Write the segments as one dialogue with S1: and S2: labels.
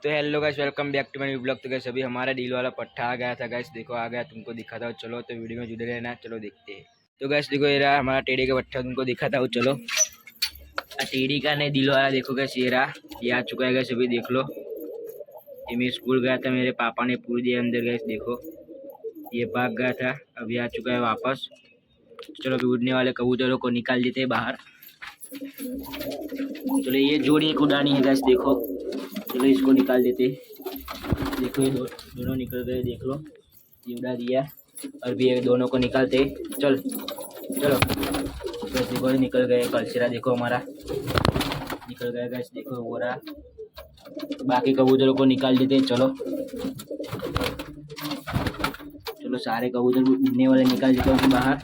S1: तो hello guys, welcome back to my new blog. तो guys अभी हमारा डील वाला पट्टा आ गया था गाइस, देखो आ गया, तुमको दिखाता हूँ। चलो तो वीडियो में जुड़े रहना, चलो देखते हैं। तो गाइस देखो ये रहा हमारा टेढ़ी का पट्टा, तुमको दिखाता हूँ। चलो टेढ़ी का नहीं, डील वाला देखो गाइस, ये रहा, ये आ चुका है गाइस, अभी देख लो। ये मैं स्कूल गया था, मेरे पापा ने पूरी दिया अंदर गाइस, देखो ये भाग गया था, अभी आ चुका है वापस। चलो अभी उड़ने वाले कबूतरों को निकाल देते हैं बाहर। चलो ये जोड़ी एक उड़ानी है गाइस, देखो चलो इसको निकाल देते। देखो ये दोनों निकल गए, देख लो ये उड़ा दिया। और भी ये दोनों को निकालते, चल चलो। बस देखो ये निकल गए, कलसिरा देखो हमारा निकल गया गैस, देखो वो रहा। बाकी कबूतरों को निकाल देते, चलो चलो सारे कबूतर उड़ने वाले निकाल देते हैं बाहर।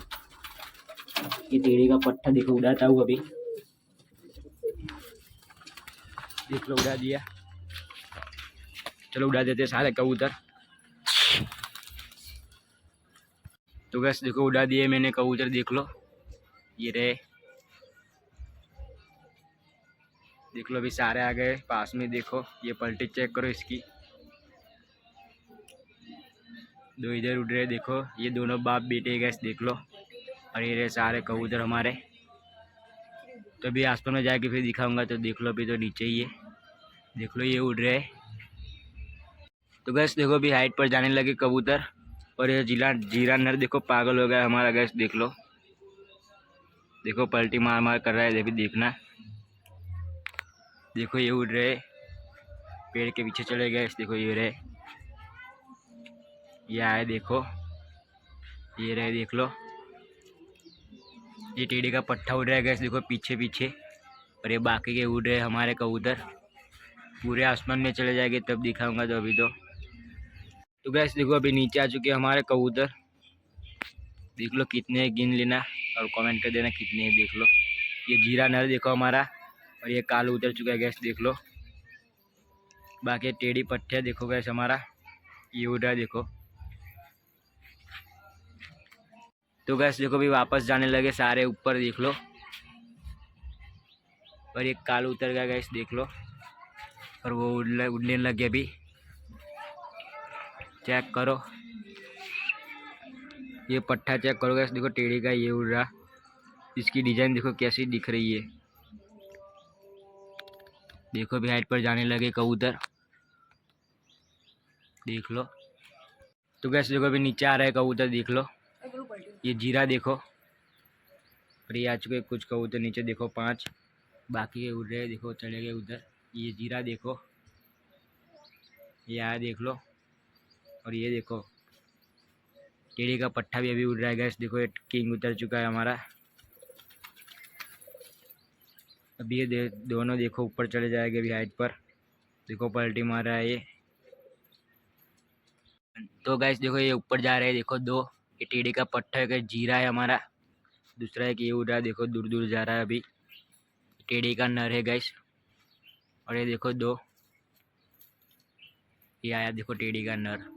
S1: ये टेढ़ी का पट्टा देखो उड़ाता हूँ अभी, देख लो उड़ा दिया। चलो उड़ा देते सारे कबूतर। तो गैस देखो उड़ा दिए मैंने कबूतर, देख लो ये रहे, देख लो अभी सारे आ गए पास में। देखो ये पलटी चेक करो इसकी, दो इधर उड़ रहे, देखो ये दोनों बाप बेटे गैस, देख लो। और ये रहे सारे कबूतर हमारे। तो अभी आसमान में जाके फिर दिखाऊंगा, तो देख लो अभी तो नीचे ही है, देख लो ये उड़ रहे। तो गैस देखो अभी हाइट पर जाने लगे कबूतर। और ये जीरा नर देखो पागल हो गया हमारा गैस, देख लो, देखो पलटी मार मार कर रहा है, अभी देखना। देखो ये उड़ रहे, पेड़ के पीछे चले गए, देखो ये रहे, ये आए, देखो ये रहे, देख लो। ये टेढ़ी का पट्टा उड़ रहा है गैस, देखो पीछे पीछे। और ये बाकी के उड़ रहे हमारे कबूतर, पूरे आसमान में चले जाएंगे तब दिखाऊंगा। तो अभी तो गैस देखो अभी नीचे आ चुके हमारे कबूतर, देख लो कितने गिन लेना और कमेंट कर देना कितने हैं, देख लो। ये जीरा नर देखो हमारा, और ये कालू उतर चुका है गैस, देख लो। बाकी टेढ़ी पट्टे देखो गैस हमारा, ये उड़ रहा है, देखो। तो गैस देखो अभी वापस जाने लगे सारे ऊपर, देख लो। और एक कालू उतर गया गैस, देख लो। और वो उड़ने लग गया, अभी चेक करो ये पट्टा, चेक करो गैस, देखो टेढ़ी का ये उड़ रहा, इसकी डिजाइन देखो कैसी दिख रही है। देखो अभी हाइट पर जाने लगे कबूतर, देख लो। तो गैस देखो अभी नीचे आ रहे कबूतर, देख लो। ये जीरा देखो, और ये आ चुके कुछ कबूतर नीचे, देखो 5, बाकी के उड़ रहे, देखो चले गए उधर। ये जीरा देखो, ये आया, देख लो। और ये देखो टेढ़ी का पट्टा भी अभी उड़ रहा है गैस, देखो ये किंग उतर चुका है हमारा। अभी ये दोनों देखो ऊपर चले जाएंगे अभी हाइट पर, देखो पलटी मार रहा है ये। तो गैस देखो ये ऊपर जा रहे हैं, देखो दो, ये टेढ़ी का पट्टा है, जीरा है हमारा। दूसरा है कि ये उड़ रहा है, देखो दूर दूर जा रहा है अभी, टेढ़ी का नर है गैस। और ये देखो दो, ये आया देखो टेढ़ी का नर।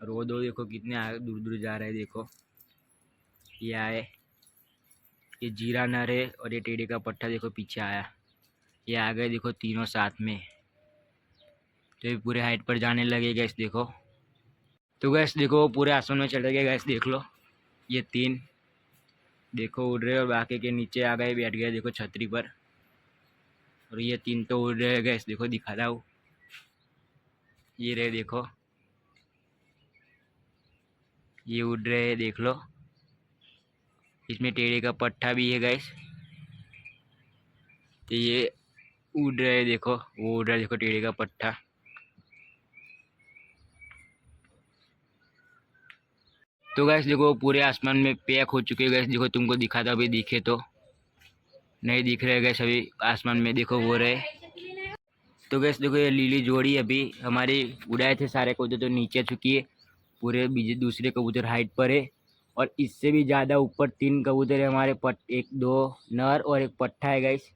S1: और वो दो देखो कितने आगे दूर दूर जा रहे हैं, देखो ये आए, ये जीरा नर है। और ये टेढ़ी का पट्टा देखो पीछे आया, ये आ गए देखो तीनों साथ में। तो ये पूरे हाइट पर जाने लगे गैस, देखो। तो गैस देखो पूरे आसमान में चले गए गैस, देख लो। ये 3 देखो उड़ रहे, और बाकी के नीचे आ गए, बैठ गए देखो छतरी पर। और ये 3 तो उड़ रहे गैस, देखो दिखाता हूँ, ये रहे देखो, ये उड़ रहे हैं, देख लो। इसमें टेढ़े का पट्टा भी है गैस, तो ये उड़ रहे हैं, देखो वो उड़ रहा है, देखो टेढ़े का पट्टा। तो गैस देखो पूरे आसमान में पैक हो चुके हैं गैस, देखो तुमको दिखाता अभी, दिखे तो नहीं दिख रहे गैस अभी आसमान में, देखो वो रहे। तो गैस देखो ये लीली जोड़ी अभी हमारी उड़ाए थे सारे कबूतर, तो नीचे चुकी है, पूरे दूसरे कबूतर हाइट पर है। और इससे भी ज़्यादा ऊपर 3 कबूतर है हमारे, एक 2 नर और एक पट्टा है गैस,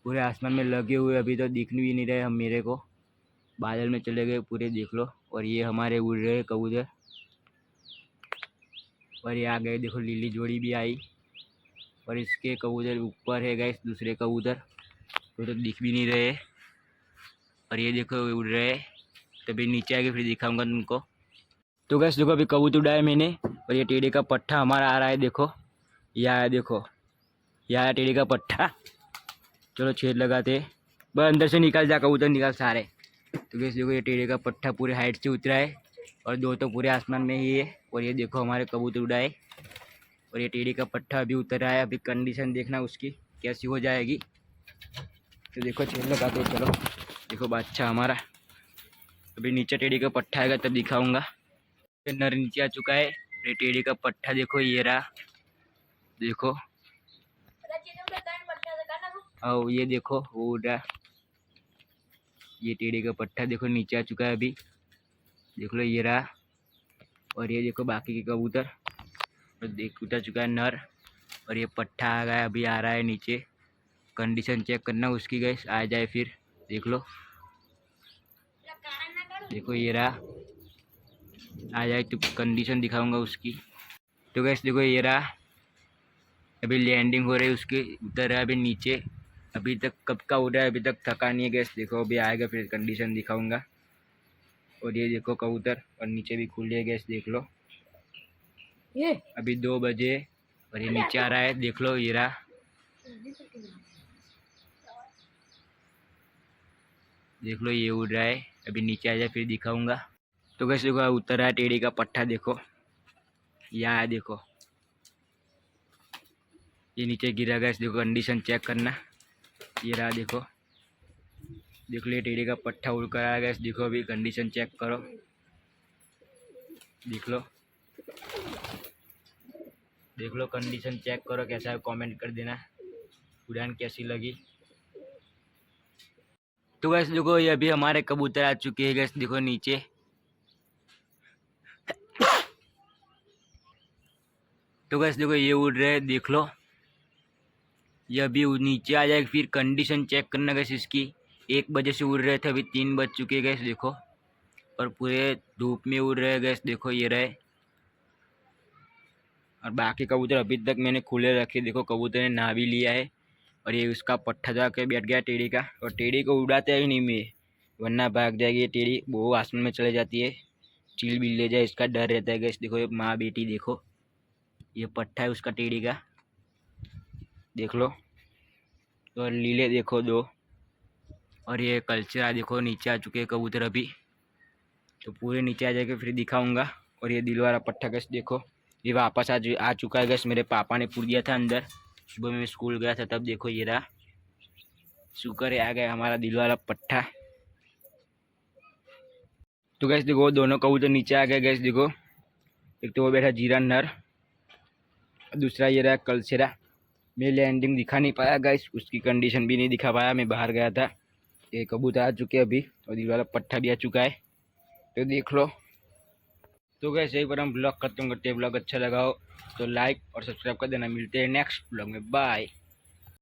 S1: पूरे आसमान में लगे हुए, अभी तो दिख भी नहीं रहे हम, मेरे को बादल में चले गए पूरे, देख लो। और ये हमारे उड़ रहे कबूतर, और ये आ गए, देखो लीली जोड़ी भी आई। और इसके कबूतर ऊपर है गैस, दूसरे कबूतर तो दिख भी नहीं रहे। और ये देखो उड़ रहे हैं। तभी नीचे आके फिर दिखाऊंगा तुमको। तो गैस देखो अभी कबूतर उड़ाया मैंने और ये टेढ़े का पट्टा हमारा आ रहा है। देखो ये आया, देखो ये आया टेढ़े का पट्टा। चलो छेद लगाते, बस अंदर से निकल जा कबूतर, निकल सारे। तो गैस देखो ये टेढ़े का पट्टा पूरे हाइट से उतरा है और दो तो पूरे आसमान में ही है। और ये देखो हमारे कबूतर उड़ाए और ये टेढ़े का पट्टा अभी उतर रहा है। अभी कंडीशन देखना उसकी कैसी हो जाएगी। तो देखो छेद लगाते चलो। देखो बादशाह हमारा, अभी नीचे टेढ़े का पट्टा आएगा तब दिखाऊंगा। नर नीचे आ चुका है। ये टेढ़े का पट्टा देखो ये रहा, देखो। और ये देखो वो उड़ रहा, ये टेढ़े का पट्टा देखो नीचे आ चुका है अभी, देख लो ये रहा। और ये देखो बाकी के कबूतर, और देख उतर चुका है नर और ये पट्टा आ गया, अभी आ रहा है नीचे। कंडीशन चेक करना उसकी गैस, आ जाए फिर देख लो। देखो ये रहा, आ जाए तो कंडीशन दिखाऊंगा उसकी। तो गैस देखो ये रहा, अभी लैंडिंग हो रही है उसकी, उतर रहा है अभी नीचे। अभी तक कब का उड़ा है, अभी तक थका नहीं है गैस। देखो अभी आएगा फिर कंडीशन दिखाऊंगा। और ये देखो कबूतर और नीचे भी खुले है गैस, देख लो। ये अभी 2 बजे और ये नीचे आ रहा है, देख लो ये रहा। देख लो ये उड़ रहा है, अभी नीचे आ जाए फिर दिखाऊंगा। तो गैस देखो उतर रहा है टेढ़े का पट्टा, देखो यहाँ है, देखो ये नीचे गिरा गैस। देखो कंडीशन चेक करना, ये रहा देखो। देख लो ये टेढ़े का पट्टा उड़ कर आया गैस। देखो अभी कंडीशन चेक करो, देख लो। देख लो कंडीशन चेक करो कैसा है, कमेंट कर देना उड़ान कैसी लगी। तो गैस देखो ये अभी हमारे कबूतर आ चुके हैं गैस, देखो नीचे। तो गैस देखो ये उड़ रहे हैं, देख लो ये अभी नीचे आ जाएगा। फिर कंडीशन चेक करना गैस इसकी। 1 बजे से उड़ रहे थे, अभी 3 बज चुके गैस, देखो। और पूरे धूप में उड़ रहे गैस, देखो ये रहे। और बाकी कबूतर अभी तक मैंने खुले रखे, देखो कबूतर ने नहा भी लिया है। और ये उसका पट्टा जाके बैठ गया टेढ़ी का, और टेढ़ी को उड़ाते ही नहीं मैं, वरना भाग जाएगी ये टेढ़ी, वो आसमान में चले जाती है, चील भी ले जाए इसका डर रहता है गैस। देखो ये माँ बेटी, देखो ये पट्टा है उसका टेढ़ी का, देख लो। और लीले देखो 2, और ये कल्चर देखो नीचे आ चुके हैं कबूतर अभी। तो पूरे नीचे आ जाएगा फिर दिखाऊंगा। और ये दिल वाला पट्टा गैस देखो, ये वापस आ चुका है गैस। मेरे पापा ने पूर दिया था अंदर, सुबह में स्कूल गया था तब, देखो ये रहा। शुक्र है आ गया हमारा दिल वाला पट्टा। तो गैस देखो दोनों कबूतर नीचे आ गए गैस, देखो। एक तो वो बैठा जीरा नर, दूसरा ये रहा कलसेरा। मैं लैंडिंग दिखा नहीं पाया गैस, उसकी कंडीशन भी नहीं दिखा पाया, मैं बाहर गया था। ये कबूतर आ चुके अभी और दिल वाला पट्टा भी आ चुका है, तो देख लो। तो गैस यही पर हम ब्लॉग खत्म करते हैं। ब्लॉग अच्छा लगा हो तो लाइक और सब्सक्राइब कर देना। मिलते हैं नेक्स्ट ब्लॉग में, बाय।